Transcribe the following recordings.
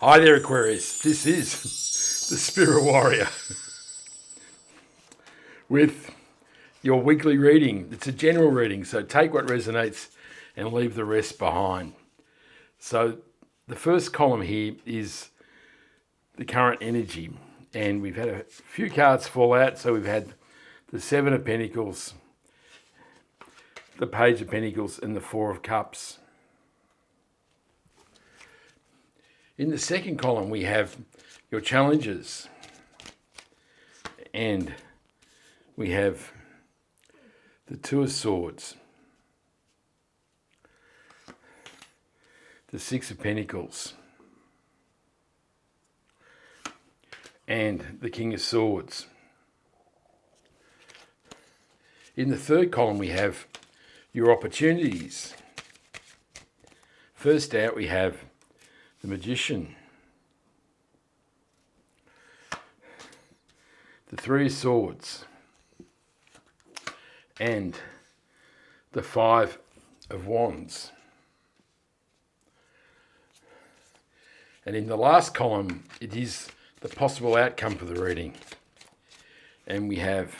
Hi there, Aquarius. This is the Spirit Warrior with your weekly reading. It's a general reading, so take what resonates and leave the rest behind. So the first column here is the current energy, and we've had a few cards fall out. So we've had the Seven of Pentacles, the Page of Pentacles, and the Four of Cups. In the second column, we have your challenges, and we have the Two of Swords, the Six of Pentacles, and the King of Swords. In the third column, we have your opportunities. First out, we have the Magician, the Three of Swords, and the Five of Wands. And in the last column, it is the possible outcome for the reading. And we have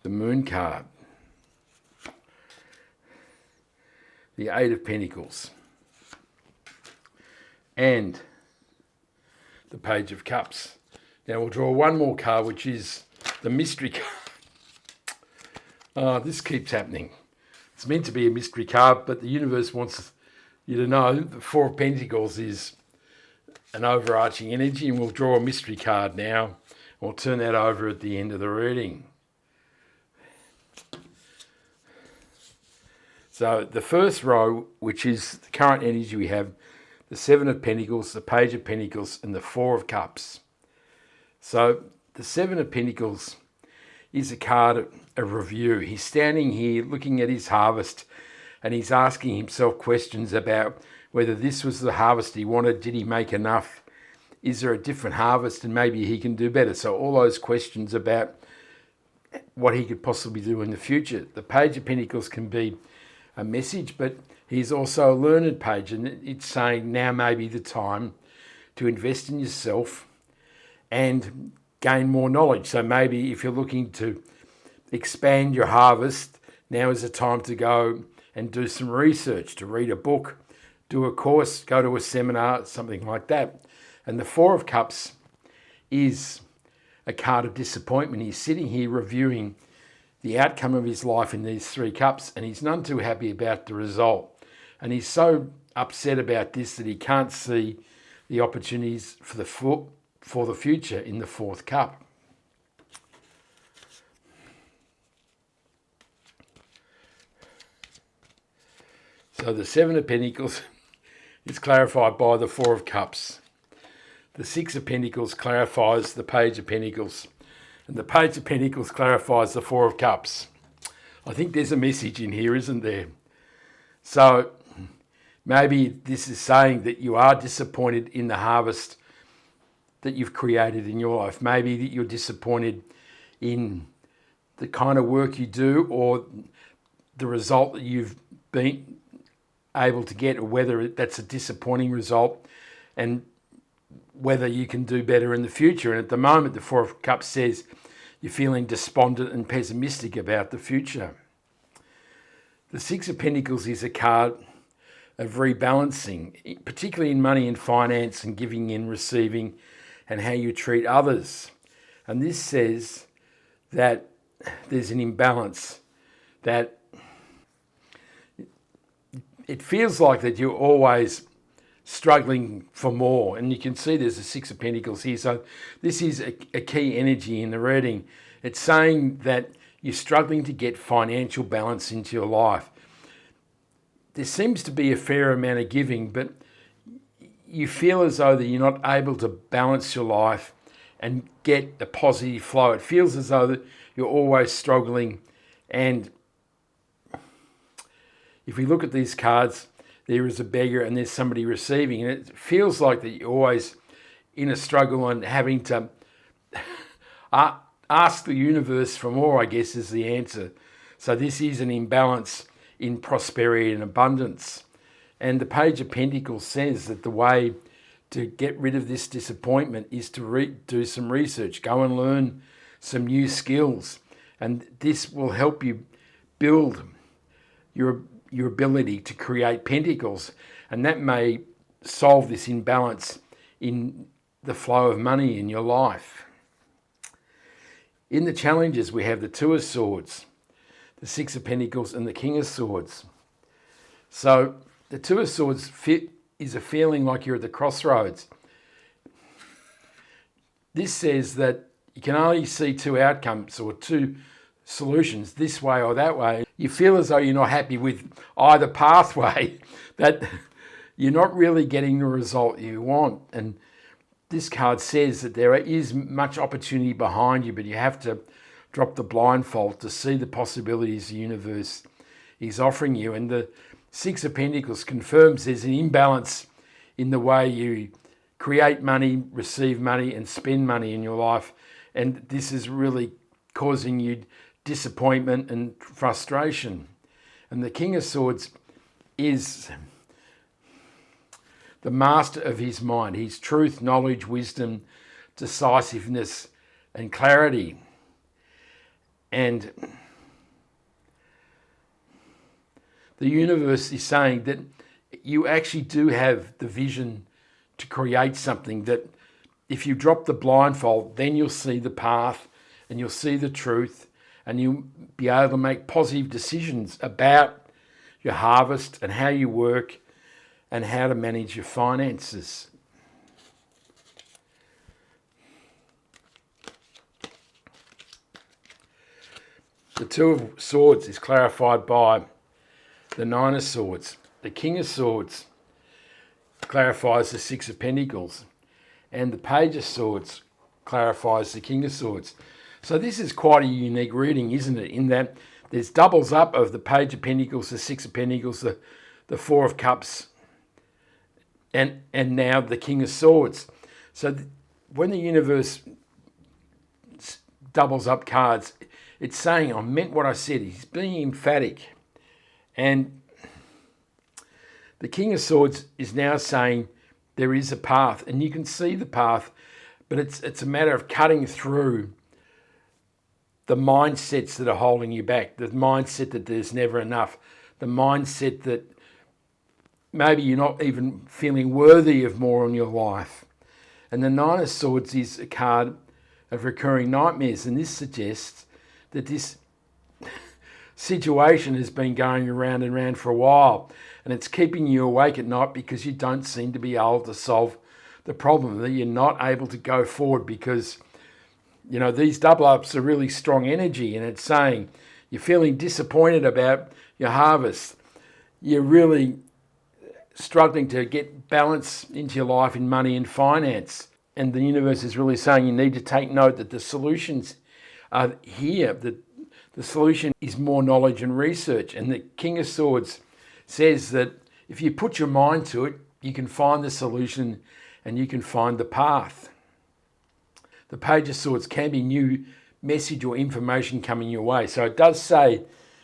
the Moon card, the Eight of Pentacles, and the Page of Cups. Now we'll draw one more card, which is the mystery card. This keeps happening. It's meant to be a mystery card, but the universe wants you to know the Four of Pentacles is an overarching energy, and we'll draw a mystery card now. We'll turn that over at the end of the reading. So the first row, which is the current energy, we have the Seven of Pentacles, the Page of Pentacles, and the Four of Cups. So the Seven of Pentacles is a card of review. He's standing here looking at his harvest, and he's asking himself questions about whether this was the harvest he wanted. Did he make enough? Is there a different harvest, and maybe he can do better? So all those questions about what he could possibly do in the future. The Page of Pentacles can be a message, but he's also a learned page, and it's saying now may be the time to invest in yourself and gain more knowledge. So maybe if you're looking to expand your harvest, now is the time to go and do some research, to read a book, do a course, go to a seminar, something like that. And the Four of Cups is a card of disappointment. He's sitting here reviewing the outcome of his life in these three cups, and he's none too happy about the result. And he's so upset about this that he can't see the opportunities for the future in the fourth cup. So the Seven of Pentacles is clarified by the Four of Cups. The Six of Pentacles clarifies the Page of Pentacles. And the Page of Pentacles clarifies the Four of Cups. I think there's a message in here, isn't there? So maybe this is saying that you are disappointed in the harvest that you've created in your life. Maybe that you're disappointed in the kind of work you do, or the result that you've been able to get, or whether that's a disappointing result, and whether you can do better in the future. And at the moment, the Four of Cups says you're feeling despondent and pessimistic about the future. The Six of Pentacles is a card of rebalancing, particularly in money and finance, and giving and receiving, and how you treat others. And this says that there's an imbalance, that it feels like that you're always struggling for more. And you can see there's a Six of Pentacles here. So this is a key energy in the reading. It's saying that you're struggling to get financial balance into your life. There seems to be a fair amount of giving, but you feel as though that you're not able to balance your life and get a positive flow. It feels as though that you're always struggling. And if we look at these cards, there is a beggar and there's somebody receiving. And it feels like that you're always in a struggle and having to ask the universe for more, I guess, is the answer. So this is an imbalance in prosperity and abundance. And the Page of Pentacles says that the way to get rid of this disappointment is to do some research, go and learn some new skills, and this will help you build your ability to create pentacles, and that may solve this imbalance in the flow of money in your life. In the challenges, we have the Two of Swords, the Six of Pentacles, and the King of Swords. So the Two of Swords is a feeling like you're at the crossroads. This says that you can only see two outcomes or two solutions, this way or that way. You feel as though you're not happy with either pathway, that you're not really getting the result you want. And this card says that there is much opportunity behind you, but you have to drop the blindfold to see the possibilities the universe is offering you. And the Six of Pentacles confirms there's an imbalance in the way you create money, receive money, and spend money in your life. And this is really causing you disappointment and frustration. And the King of Swords is the master of his mind, his truth, knowledge, wisdom, decisiveness, and clarity. And the universe is saying that you actually do have the vision to create something, that if you drop the blindfold, then you'll see the path and you'll see the truth, and you'll be able to make positive decisions about your harvest and how you work and how to manage your finances. The Two of Swords is clarified by the Nine of Swords. The King of Swords clarifies the Six of Pentacles, and the Page of Swords clarifies the King of Swords. So this is quite a unique reading, isn't it? In that there's doubles up of the Page of Pentacles, the Six of Pentacles, the Four of Cups, and now the King of Swords. So when the universe doubles up cards, it's saying, I meant what I said. He's being emphatic. And the King of Swords is now saying there is a path, and you can see the path, but it's a matter of cutting through the mindsets that are holding you back, the mindset that there's never enough, the mindset that maybe you're not even feeling worthy of more in your life. And the Nine of Swords is a card of recurring nightmares, and this suggests that this situation has been going around and around for a while, and it's keeping you awake at night because you don't seem to be able to solve the problem, that you're not able to go forward because, you know, these double ups are really strong energy, and it's saying you're feeling disappointed about your harvest. You're really struggling to get balance into your life in money and finance. And the universe is really saying you need to take note that the solutions are here. The solution is more knowledge and research. And the King of Swords says that if you put your mind to it, you can find the solution and you can find the path. The Page of Swords can be new message or information coming your way. So it does say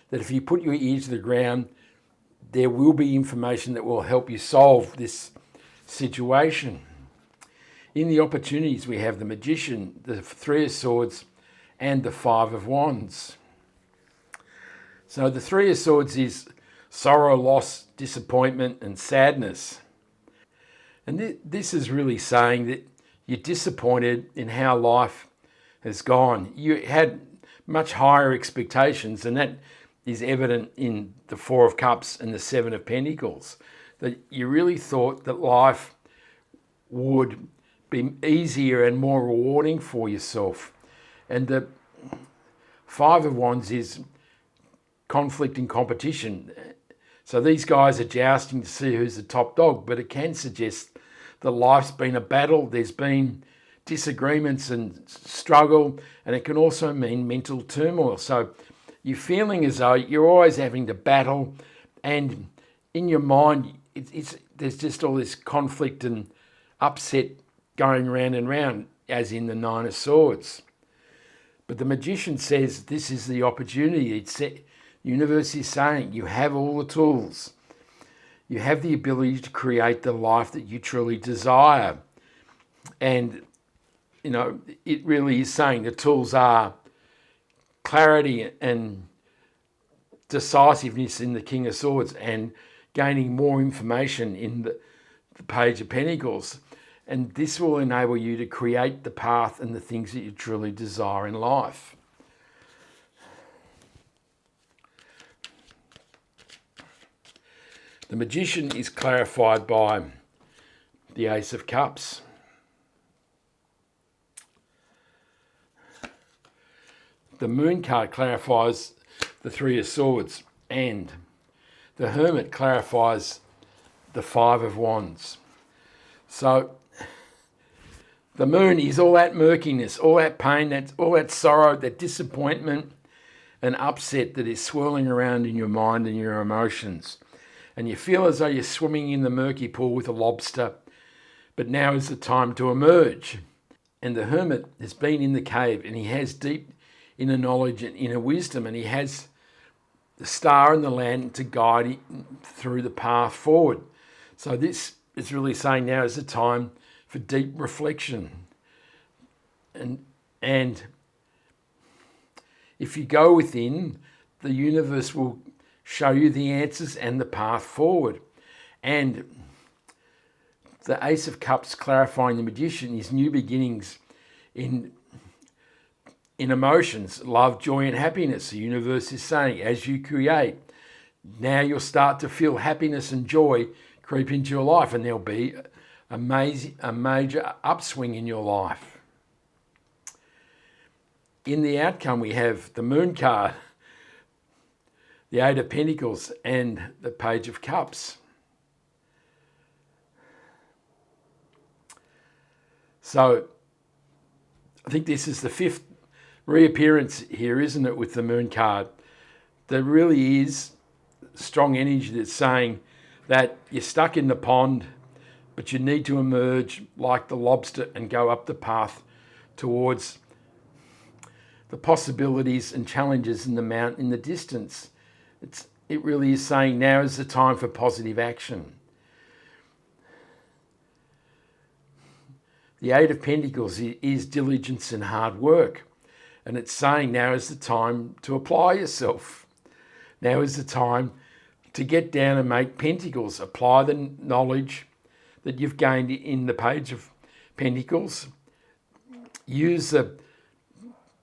that if you put your ear to the ground, there will be information that will help you solve this situation. In the opportunities, we have the Magician, the Three of Swords, and the Five of Wands. So the Three of Swords is sorrow, loss, disappointment, and sadness. And this is really saying that you're disappointed in how life has gone. You had much higher expectations, and that is evident in the Four of Cups and the Seven of Pentacles, that you really thought that life would be easier and more rewarding for yourself. And the Five of Wands is conflict and competition. So these guys are jousting to see who's the top dog, but it can suggest that life's been a battle. There's been disagreements and struggle, and it can also mean mental turmoil. So you're feeling as though you're always having to battle, and in your mind, there's just all this conflict and upset going round and round, as in the Nine of Swords. But the Magician says this is the opportunity. The universe is saying you have all the tools. You have the ability to create the life that you truly desire. And, it really is saying the tools are clarity and decisiveness in the King of Swords and gaining more information in the Page of Pentacles. And this will enable you to create the path and the things that you truly desire in life. The Magician is clarified by the Ace of Cups. The Moon card clarifies the Three of Swords, and the Hermit clarifies the Five of Wands. So the Moon is all that murkiness, all that pain, all that sorrow, that disappointment and upset that is swirling around in your mind and your emotions. And you feel as though you're swimming in the murky pool with a lobster, but now is the time to emerge. And the Hermit has been in the cave, and he has deep inner knowledge and inner wisdom, and he has the star and the land to guide him through the path forward. So this is really saying now is the time for deep reflection. And if you go within, the universe will show you the answers and the path forward. And the Ace of Cups clarifying the Magician is new beginnings in emotions, love, joy and happiness. The universe is saying as you create, now you'll start to feel happiness and joy creep into your life, and there'll be a major upswing in your life. In the outcome, we have the Moon card, the Eight of Pentacles and the Page of Cups. So I think this is the fifth reappearance here, isn't it, with the Moon card? There really is strong energy that's saying that you're stuck in the pond, but you need to emerge like the lobster and go up the path towards the possibilities and challenges in the mountain in the distance. It really is saying now is the time for positive action. The Eight of Pentacles is diligence and hard work. And it's saying now is the time to apply yourself. Now is the time to get down and make pentacles. Apply the knowledge that you've gained in the Page of Pentacles. Use the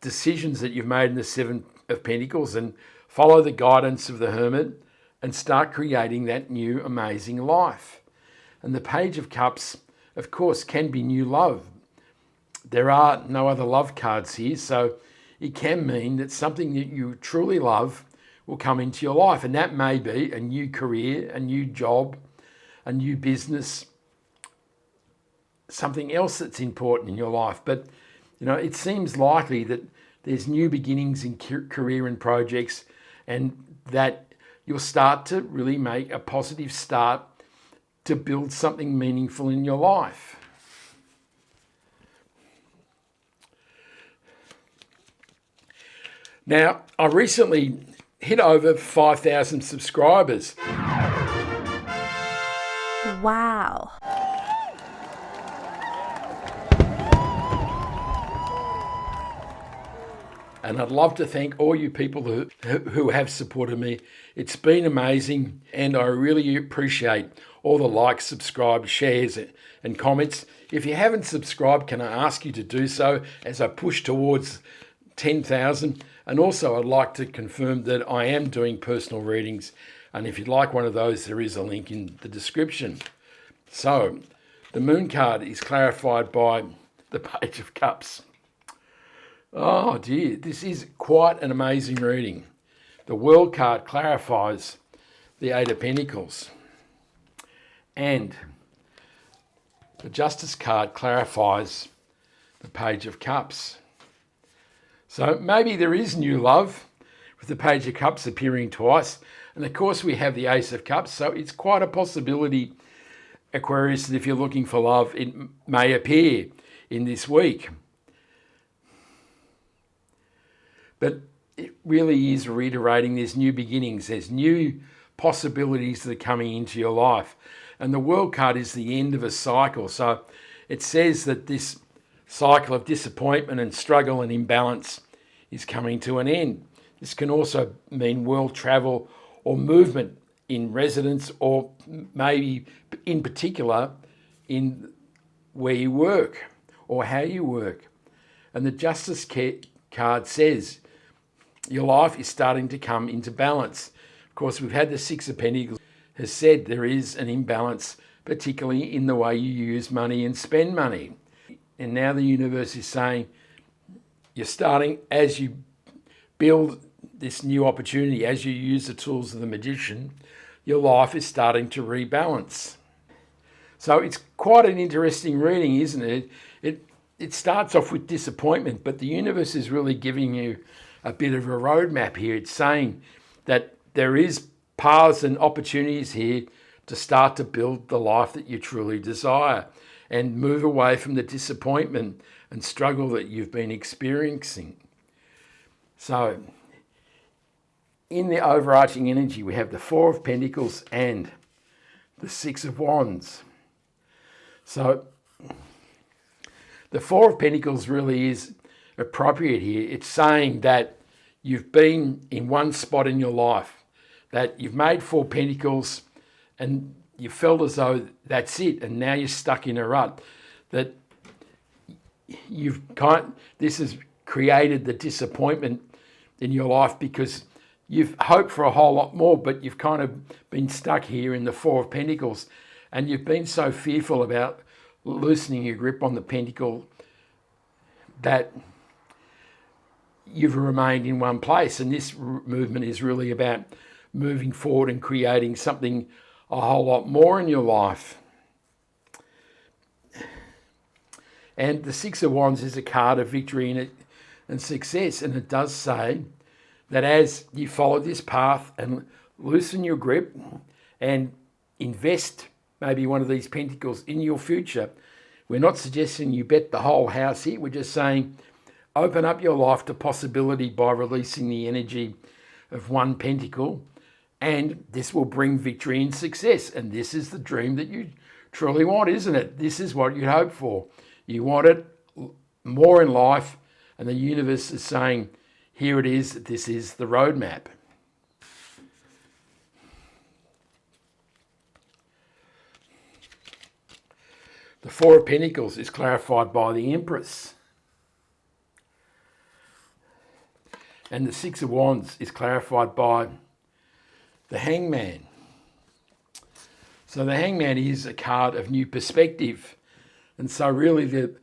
decisions that you've made in the Seven of Pentacles and follow the guidance of the Hermit and start creating that new amazing life. And the Page of Cups, of course, can be new love. There are no other love cards here, so it can mean that something that you truly love will come into your life. And that may be a new career, a new job, a new business, something else that's important in your life. But, it seems likely that there's new beginnings in career and projects, and that you'll start to really make a positive start to build something meaningful in your life. Now, I recently hit over 5,000 subscribers. Wow. And I'd love to thank all you people who have supported me. It's been amazing, and I really appreciate all the likes, subscribes, shares and comments. If you haven't subscribed, can I ask you to do so as I push towards 10,000? And also I'd like to confirm that I am doing personal readings, and if you'd like one of those, there is a link in the description. So the Moon card is clarified by the Page of Cups. Oh dear, this is quite an amazing reading. The World card clarifies the Eight of Pentacles, and the Justice card clarifies the Page of Cups. So maybe there is new love with the Page of Cups appearing twice. And of course we have the Ace of Cups. So it's quite a possibility, Aquarius, that if you're looking for love, it may appear in this week. But it really is reiterating there's new beginnings. There's new possibilities that are coming into your life. And the World card is the end of a cycle. So it says that this cycle of disappointment and struggle and imbalance is coming to an end. This can also mean world travel or movement in residence, or maybe in particular in where you work or how you work. And the Justice card says your life is starting to come into balance. Of course, we've had the Six of Pentacles has said there is an imbalance, particularly in the way you use money and spend money. And now the universe is saying you're starting, as you build this new opportunity, as you use the tools of the magician, your life is starting to rebalance. So it's quite an interesting reading, isn't it? It starts off with disappointment, but the universe is really giving you a bit of a roadmap here. It's saying that there is paths and opportunities here to start to build the life that you truly desire and move away from the disappointment and struggle that you've been experiencing. So in the overarching energy, we have the Four of Pentacles and the Six of Wands. So the Four of Pentacles really is appropriate here. It's saying that you've been in one spot in your life, that you've made Four Pentacles and you felt as though that's it, and now you're stuck in a rut. That this has created the disappointment in your life because you've hoped for a whole lot more, but you've kind of been stuck here in the Four of Pentacles, and you've been so fearful about loosening your grip on the pentacle that you've remained in one place. And this movement is really about moving forward and creating something a whole lot more in your life. And the Six of Wands is a card of victory and success, and it does say that as you follow this path and loosen your grip and invest maybe one of these pentacles in your future, we're not suggesting you bet the whole house here. We're just saying open up your life to possibility by releasing the energy of one pentacle, and this will bring victory and success. And this is the dream that you truly want, isn't it? This is what you hope for. You want it more in life, and the universe is saying, here it is, this is the roadmap. The Four of Pentacles is clarified by the Empress. And the Six of Wands is clarified by the Hangman. So the Hangman is a card of new perspective. And so really the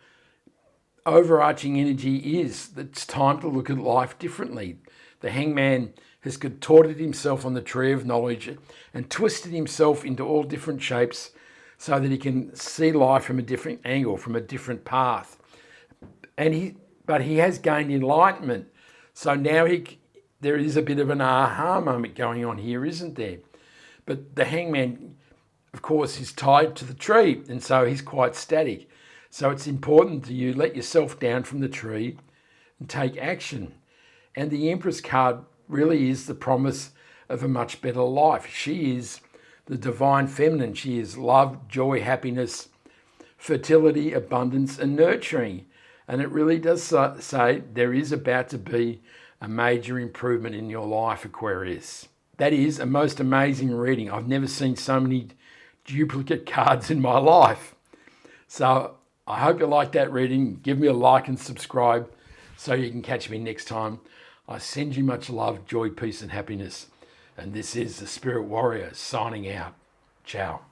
overarching energy is that it's time to look at life differently. The Hangman has contorted himself on the tree of knowledge and twisted himself into all different shapes so that he can see life from a different angle, from a different path. But he has gained enlightenment. So now there is a bit of an aha moment going on here, isn't there? But the Hangman, of course, is tied to the tree, and so he's quite static. So it's important that you let yourself down from the tree and take action. And the Empress card really is the promise of a much better life. She is the divine feminine. She is love, joy, happiness, fertility, abundance, and nurturing. And it really does say there is about to be a major improvement in your life, Aquarius. That is a most amazing reading. I've never seen so many duplicate cards in my life. So I hope you like that reading. Give me a like and subscribe so you can catch me next time. I send you much love, joy, peace, and happiness. And this is the Spirit Warrior signing out. Ciao.